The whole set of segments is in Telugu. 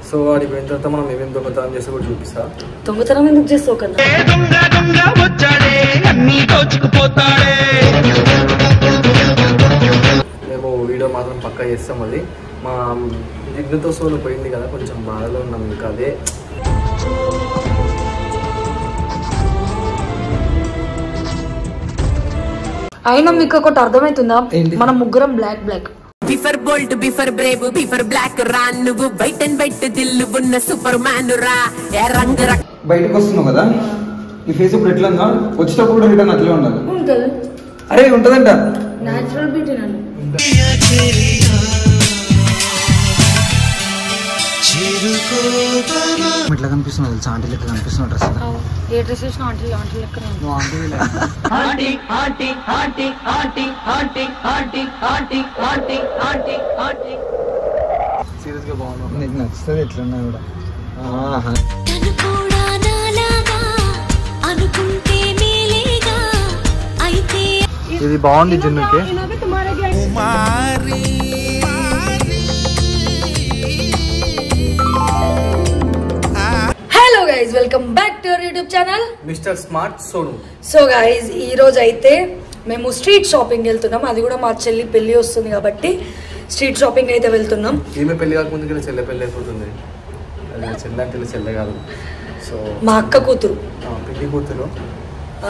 సో వాడికి పోయిన తర్వాత మనం ఏమేమి దొంగతనం చేస్తే కూడా చూపిస్తా. దొంగతనం ఎందుకు చేస్తావు కదా? మేము వీడియో మాత్రం పక్కా చేస్తాం. అది మా జిగ్నతో సోలు పోయింది కదా, కొంచెం బాధలో ఉన్నాం. ఇంకా అదే అయినా మీకు ఒకటి అర్థమవుతుందా? మనం ముగ్గురం black black. Before bolt before brave before black రా, నువ్వు వైట్ అండ్ వైట్ దిల్లు ఉన్న సూపర్ మ్యాన్ రా. బయటకు వస్తున్నావు కదా, ఈ ఫేస్ ఇప్పుడు ఎట్లా ఉందా? వచ్చేటప్పుడు కూడా రిటర్న్ అట్లే ఉండాలి. అరే ఉంటదంట నేచురల్ బ్యూటీ. ఎట్లా కనిపిస్తున్నావు తెలుసా? ఆంటీ లెక్క కనిపిస్తున్నావు డ్రెస్. ఏ డ్రెస్ వేసిన ఆంటీ లెక్క. సీరియస్ గా బాగున్నావు. నీకు నచ్చుతుంది ఎట్లున్నా కూడా. ఇది బాగుంది జున్నుకి. Hello guys, welcome back to our YouTube channel mister smart Sonu. So guys, ఈ రోజు అయితే మేము స్ట్రీట్ షాపింగ్ వెళ్తున్నాం. అది కూడా మా చెల్లి పెళ్లి వస్తుంది కాబట్టి స్ట్రీట్ షాపింగ్ అయితే వెళ్తున్నాం. ఈమె పెళ్లి కాకముందుకు చెల్లె పెళ్లి అయిపోతుంది. అది చెల్లె అంటే చెల్లె కాదు, సో మా అక్క కూతురు, పెళ్లి కూతురు.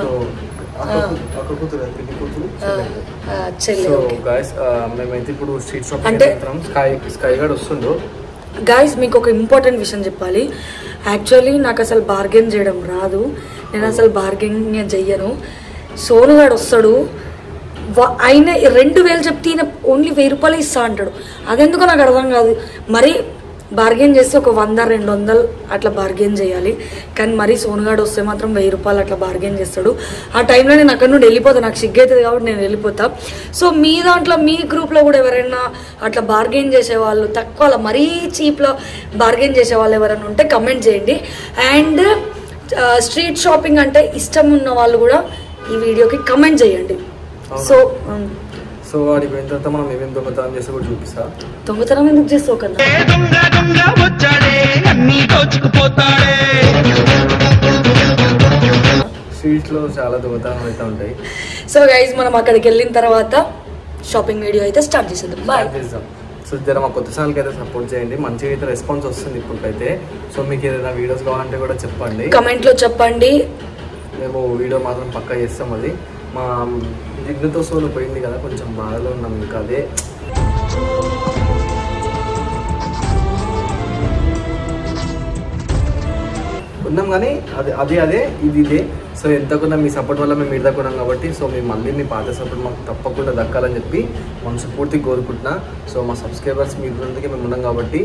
సో అక్క కూతురు పెళ్లి కూతురు చెల్లి. సో గైస్, మేమైతే ఇప్పుడు స్ట్రీట్ షాపింగ్ వెళ్తున్నాం. స్కై గార్డ్ వస్తుండో. గాయస్, మీకు ఒక ఇంపార్టెంట్ విషయం చెప్పాలి. యాక్చువల్లీ నాకు అసలు బార్గెన్ చేయడం రాదు. నేను అసలు బార్గెన్ చెయ్యను. సోనుగాడు వస్తాడు, ఆయన 2000 చెప్తే ఈయన ఓన్లీ 1000 రూపాయలు ఇస్తా అంటాడు. అదెందుకో నాకు అర్థం కాదు. మరి బార్గెన్ చేస్తే ఒక 100-200 అట్లా బార్గెన్ చేయాలి. కానీ మరీ సోనుగాడు వస్తే మాత్రం 1000 రూపాయలు అట్లా బార్గెన్ చేస్తాడు. ఆ టైంలో నేను అక్కడ నుండి వెళ్ళిపోతాను. నాకు సిగ్గు అవుతుంది కాబట్టి నేను వెళ్ళిపోతా. సో మీ దాంట్లో, మీ గ్రూప్లో కూడా ఎవరైనా అట్లా బార్గెన్ చేసేవాళ్ళు, తక్కువ మరీ చీప్లో బార్గెన్ చేసేవాళ్ళు ఎవరైనా ఉంటే కమెంట్ చేయండి. అండ్ స్ట్రీట్ షాపింగ్ అంటే ఇష్టం ఉన్న వాళ్ళు కూడా ఈ వీడియోకి కమెంట్ చేయండి. సో వాడికి పోయిన తర్వాత మనం ఏమేమి దొంగతనం చేస్తే కూడా చూపిస్తా. దొంగతనం ఎందుకు చేస్తావు కదా? స్ట్రీట్స్ లో చాలా దొంగతనం అయితే ఉంటాయి. సో గైస్, మనం అక్కడికి వెళ్ళిన తర్వాత షాపింగ్ వీడియో అయితే స్టార్ట్ చేసేద్దాం. బాయ్. సో జర మా కొత్త ఛానల్కి అయితే సపోర్ట్ చేయండి. మంచిగా అయితే రెస్పాన్స్ వస్తుంది ఇప్పటికైతే. సో మీకు ఏదైనా వీడియోస్ కావాలంటే కూడా చెప్పండి, కమెంట్లో చెప్పండి. మేము వీడియో మాత్రం పక్కా చేస్తాం. అది మా జిగ్నతో సోలు పోయింది కదా, కొంచెం బాధలో ఉన్నాం. ఇంకా అదే ఉన్నాం కానీ అదే ఇది ఇదే. సో ఎంతకున్నా మీ సపోర్ట్ వల్ల మేము ఇద్దరు కొన్నాం కాబట్టి, సో మేము మళ్ళీ మీ పాత సపోర్ట్ మాకు తప్పకుండా దక్కాలని చెప్పి మనస్ఫూర్తిగా కోరుకుంటున్నా. సో మా సబ్స్క్రైబర్స్ మీ ముందుకే మేము ఉన్నాం కాబట్టి,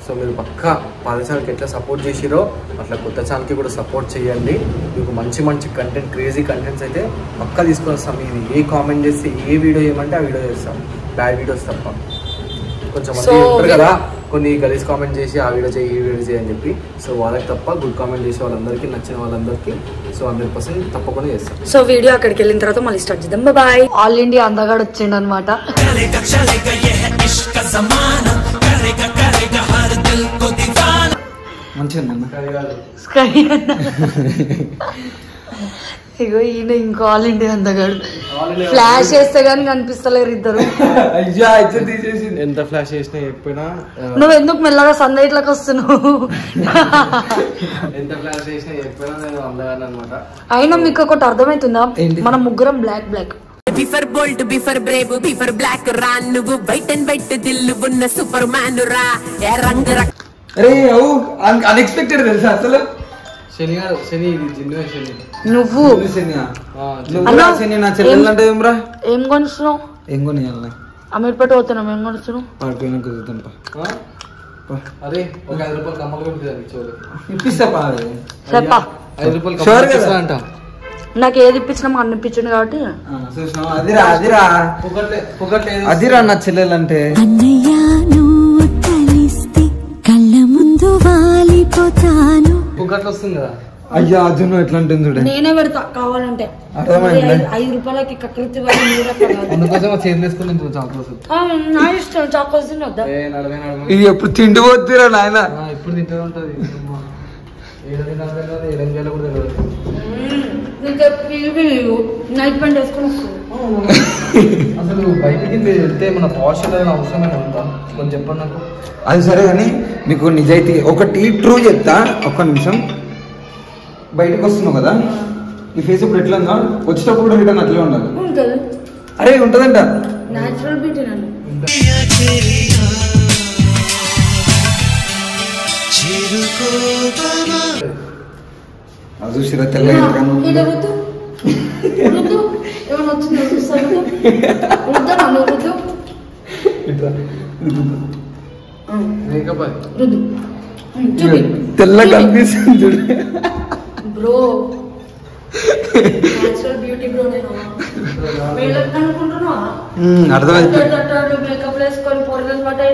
సో మీరు పక్కా పాత ఛానల్కి ఎట్లా సపోర్ట్ చేసిరో అట్లా కొత్త ఛానల్కి కూడా సపోర్ట్ చేయండి. మీకు మంచి మంచి కంటెంట్, క్రేజీ కంటెంట్స్ అయితే పక్కా తీసుకొని వస్తాం. ఇది ఏ కామెంట్ చేస్తే ఏ వీడియో చేయమంటే ఆ వీడియో చేస్తాం, బ్యాడ్ వీడియోస్ తప్ప. కొంచెం మంది ఉంటారు కదా, కొన్ని గలీజ్ కామెంట్ చేసి ఆ వీడియో చేయి, ఈ వీడియో చేయి అని చెప్పి. సో వాళ్ళకి తప్ప గుడ్ కామెంట్ చేసే వాళ్ళందరికీ, నచ్చిన వాళ్ళందరికీ సో 100% తప్పకుండా చేస్తాం. సో వీడియో అక్కడికి వెళ్ళిన తర్వాత మళ్ళీ స్టార్ట్ చేద్దాం. బాయ్. ఆల్ ఇండియా అందగాడు వచ్చిండు అనమాట. ఇగో ఈయన ఇంకో ఆల్ ఇండియా అందగాడు. ఫ్లాష్ చేస్తే గానీ కనిపిస్తలేరు ఇద్దరు. ఎంత ఫ్లాష్ చేసినా ఎప్పుడైనా నువ్వు ఎందుకు మెల్లగా సన్లైట్లోకి వస్తున్నావు? ఎంత ఫ్లాష్ చేసినా ఎప్పుడైనా నేను అందగాను అనమాట. అయినా మీకు ఒకటి అర్థమవుతుందా? మనం ముగ్గురం black black. Before bolt before brave before black రా, నువ్వు వైట్ అండ్ వైట్ దిల్లు ఉన్న సూపర్ మ్యాన్ రా. అరే అన్ఎక్స్పెక్టెడ్ తెలుసా అసలు. శని గారు, శని జిన్ను శని. నువ్వు నా చెల్లెలంటే ఏమ్రా? ఏం కొనుస్తున్నావు? ఏం కొనియాలి? అమీర్పేట పోతున్నాం. ఏం కొనుస్తున్నావు? పాడిపోయినా కుదురుతాను. అరే ఒక 5 రూపాయలు కమ్మలు కొనుక్కుంది చూడు. ఇప్పిస్తా చెప్పా. 5 రూపాయలు అంట. నాకు ఏది ఇప్పించినా అన్ని ఇప్పించండి కాబట్టి. అదిరా నా చెల్లెలంటే. పుగట్లు వస్తుంది కదా. అయ్యా అర్జున్ ఎట్లా ఉంటుంది చూడండి. నేనే పెడతా కావాలంటే. 5 రూపాయలకి కకృతి అందుకోసం చేంజ్ చేసుకుని చాకోస్. నా ఇష్టం, చాకోస్ వద్దా? ఇది ఎప్పుడు తిండిపోతురా నాయన. ఎప్పుడు తింటూనే ఉంటుంది ఏదో తినాలి తెలియదు ఏం చేయాలో కూడా తెలియదు నైట్ ప్యాంట్ వేసుకొని అసలు బయటికి వెళ్తే మన పాష్ అనేది అవసరమే ఉందా కొంచెం చెప్పండి నాకు. అది సరే కానీ నీకు నిజాయితీ ఒకటి ట్రూ చెప్తా, ఒక్క నిమిషం. బయటకు వస్తున్నావు కదా, ఈ ఫేస్ ఇప్పుడు ఎట్లా ఉందా, వచ్చేటప్పుడు కూడా రిటర్న్ అట్లే ఉండాలి. ఉంటుంది. అరే ఉంటుందంట న్యాచురల్ బ్యూటీ నన్ను. అది చూసిరా తెల్లగా ఏమన్నా వచ్చిందో చూస్తాను. తెల్ల కనిపిస్తుంది చూడు బ్రో. Natural beauty bro. నేను అనుకుంటున్నా అర్థమైంది. మేకప్ వేసుకొని పొరలు పట్టాయి.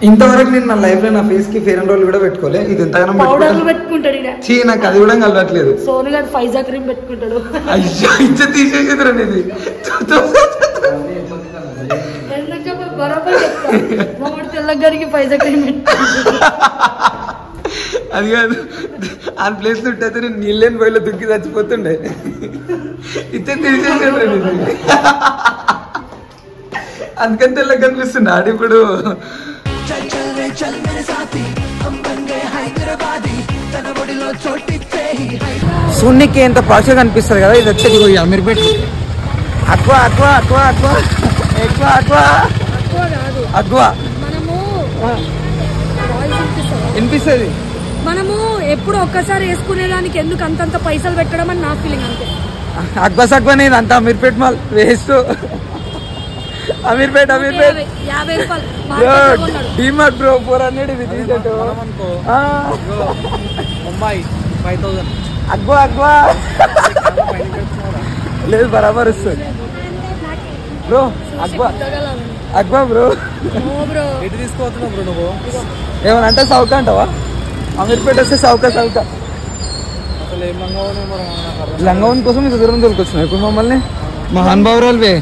ఇంతవరకు నేను నా లైఫ్ లో నా ఫేస్ కి ఫేర్ అండ్ రోల్ కూడా పెట్టుకోలే. ఇది ఎంతగానో పౌడర్లు పెట్టుకుంటాడు. చీ, నాకు అది కూడా కలవట్లేదు. సోను గారు ఫైజా క్రీమ్ పెట్టుకుంటాడు. అయ్యో ఇచ్చ తీసేసేదిరా ఇది. బరాబర్ చెప్తా. మామిడి తెల్లగారికి ఫైజా క్రీమ్ పెట్టుకుంటాడు. అది కాదు, ఆ ప్లేస్ ఉంటే నేను నీళ్ళని పోయిలో దుక్కి చచ్చిపోతుండే. ఇచ్చే తీసేసేదిరా ఇది. అందుకని తెల్లగా కనిపిస్తుంది ఆడి ఇప్పుడు. సూన్యకి ఎంత పాషగా కనిపిస్తుంది కదా, ఇది వచ్చేది Ameerpet. Aqua aqua aqua aqua ఎక్కువ అక్వా అక్వా వినిపిస్తుంది. మనము ఎప్పుడు ఒక్కసారి వేసుకునేదానికి ఎందుకు అంతంత పైసలు పెట్టడం అని నా ఫీలింగ్. అంతే. అక్బస్ అక్బర్ అంత అమీర్పేట మాల్ వేస్ట్. అమీర్పేట 50 రూపాయలు డిమార్ట్ బ్రో 400 ఇది టీషర్ట్. ముంబై 5000 అక్బా అక్బా లేదు బరాబర్ వస్తుంది బ్రో. అక్బా అక్బా బ్రో. ఎటు తీసుకోవచ్చున్నావు బ్రో నువ్వు? ఏమన్నా అంటే సౌక అంటావా? అమీర్పేట వస్తే సౌక సౌక. అసలు ఏం లంగవన్ కోసం ఇంత దూరం దొరికొచ్చినావు ఇప్పుడు మమ్మల్ని. మహానుభావురాలువే,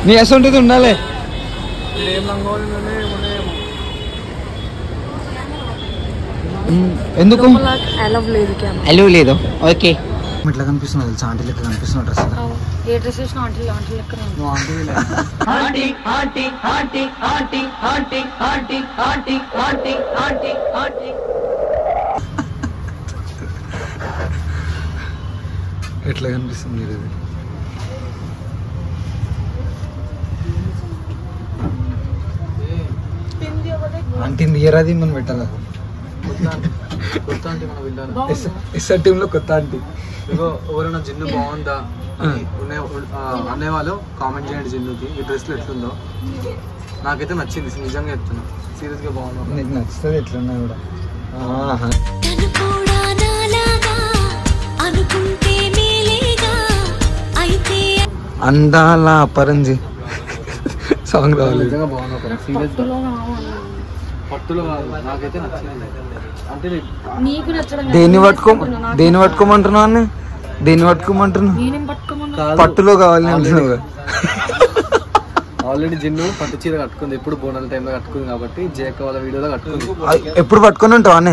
నీ అసొంటిది ఉండాలి. ఎందుకు అలవ్ లేదు? ఓకే. ఇట్లా కనిపిస్తున్నావు తెలుసా, ఆంటీ లెక్క కనిపిస్తున్నావు డ్రెస్. ఏ డ్రెస్ వేసిన ఆంటీ లెక్క. ఎట్లా కనిపిస్తుంది ఇది? ఆంటీ నియరాది మనం పెట్టాలి. కొత్త ఆంటీ మన వెళ్ళాలి. ఎస్ఆర్ టీమ్ లో కొత్త ఆంటీ. ఎవరైనా జిన్ను బాగుందా అనేవాళ్ళు కామెంట్ చేయండి. జిన్నుకి ఈ డ్రెస్లో ఎట్లుందో. నాకైతే నచ్చింది, నిజంగా చెప్తున్నా. సీరియస్ గా బాగుంది. నీకు నచ్చుతుంది ఎట్లున్నా కూడా. అందాల పరంజి సాంగ్ రావాలి. నిజంగా బాగుంది. సీరియస్ పట్టులో నాకైతే నచ్చింది. అంటే దేన్ని పట్టుకోమంటున్నావు అన్న? దేన్ని పట్టుకోమంటున్నావు? పట్టులో కావాలి అంటున్నావు. ఆల్రెడీ జిన్ను పట్టు చీర కట్టుకుంది, ఎప్పుడు బోనాల టైంలో కట్టుకుంది కాబట్టి జేక వాళ్ళ వీడియోలో కట్టుకుంది. ఎప్పుడు పట్టుకొని ఉంటావు అన్న?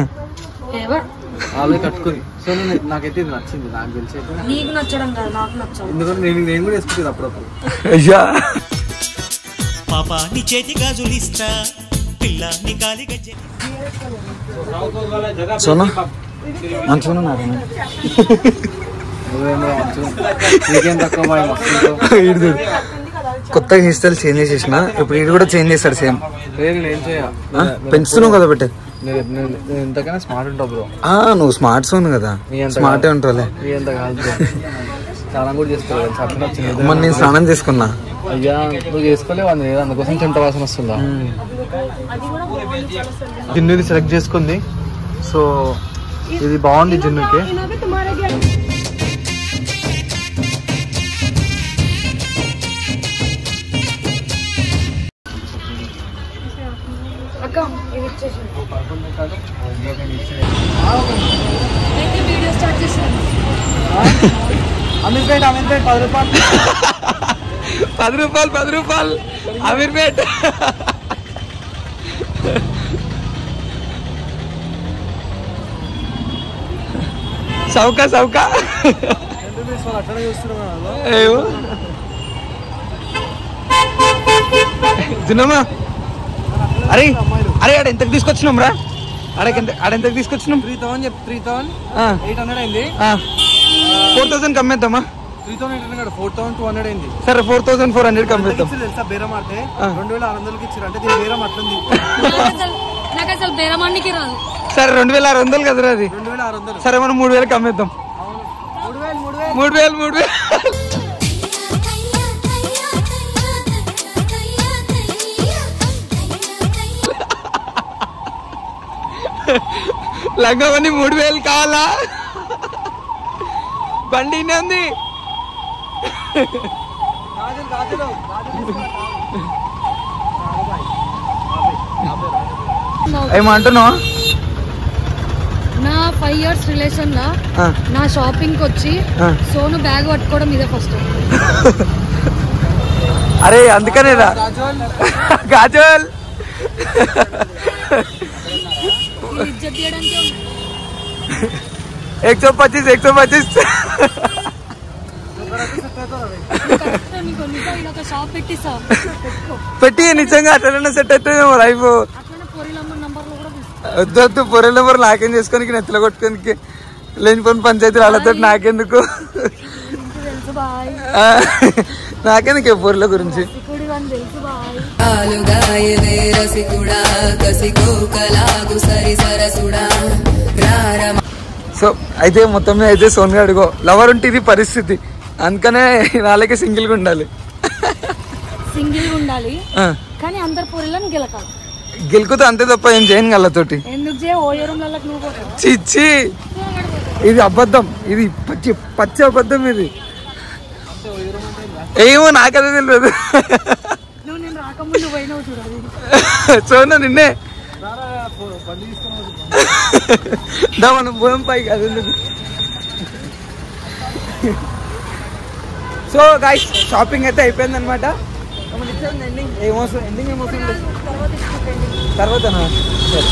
ఆల్రెడీ కట్టుకుంది. సో నాకైతే ఇది నచ్చింది. నాకు తెలిసి నీకు నచ్చడం కాదు, నాకు నచ్చదు. ఎందుకంటే నేను కూడా వేసుకుంటుంది అప్పుడప్పుడు. పాపా నీ చేతి గాజులిస్తా, పిల్ల నీ కాలి గజ్జె. సోనా మంచిగా ఉన్నారు. నీకేం తక్కువ. కొత్తగా హెయిర్ స్టైల్ చేంజ్ చేసేసిన, ఇప్పుడు ఇది కూడా చేంజ్ చేస్తాడు సేమ్. ఏం చేయాలి, పెంచుతున్నావు కదా పెట్టే. ఎంతకైనా స్మార్ట్ ఉంటావు బ్రో. నువ్వు స్మార్ట్ ఫోన్ కదా, స్మార్టే ఉంటావులే. ఎంత కాదు, స్నానం కూడా చేసుకోవాలి. అట్లా వచ్చింది. మరి నేను స్నానం చేసుకున్నా. అయ్యా నువ్వు చేసుకోలేవు, అందుకోసం చెంట వాసన వస్తుందా. జిన్నుది సెలెక్ట్ చేసుకుంది. సో ఇది బాగుంది జిన్నుకి. అమీర్పేట 10 రూపాయలు 10 రూపాయలు అమీర్పేట. సౌకా సౌకా తిన్నామా? అరే అరే ఆడ ఎంతకు తీసుకొచ్చినాం రా? ఆడెంతకు తీసుకొచ్చినాం? 3000 చెప్పి 3800 అయింది. 4000 కమ్మేద్దామా? 3800 4200 అయింది. సరే 4400 కమ్మేద్దాం. తెలుసా బేరం ఆడితే 2600కి ఇచ్చారు. అంటే దీని బేరం అట్లుంది. నాకు అసలు బేరమానికి రాదు. సరే 2600 కదరా అది. 2600. సరే మనం 3000 కమ్మేద్దాం. 3000 లంగవని 3000 కావాలా? బండి ఉంది. ఏమంటున్నావు? నా 5 years రిలేషన్ లా నా షాపింగ్ వచ్చి సోను బ్యాగ్ పట్టుకోవడం ఇదే ఫస్ట్. అరే అందుకనే రా కాజల్ 125 పెట్టి నిజంగా అట్లనే సెట్ అవుతుంది లైఫ్. వద్దు పొరెల నెంబర్ నాకేం చేసుకోనికి నెత్తలో కొట్టుకోనికి లేనిపోయిన పంచాయతీ వాళ్ళతో నాకెందుకు నాకెందుకు పొరెల గురించి. సో అయితే మొత్తం మీద అయితే సోనియా అడుగో లవర్ ఉంటే ఇది పరిస్థితి. అందుకనే నాళ్ళకి సింగిల్ గా ఉండాలి. కానీ అందరు పొరిలను గెలకాలి. గెలుకుతా అంతే తప్ప ఏం చేయను వాళ్ళతోటి. చిచ్చి ఇది అబద్ధం. ఇది పచ్చి అబద్ధం. ఇది ఏమో నాకదే తెలియదు. సోనా నిన్నే మనం పోదాం పైకి. అది సో గైస్ షాపింగ్ అయితే అయిపోయింది అనమాట. ఎండింగ్ ఏమొస్తుంది? ఎండింగ్ ఏమొస్తుంది తర్వాతనా? సరే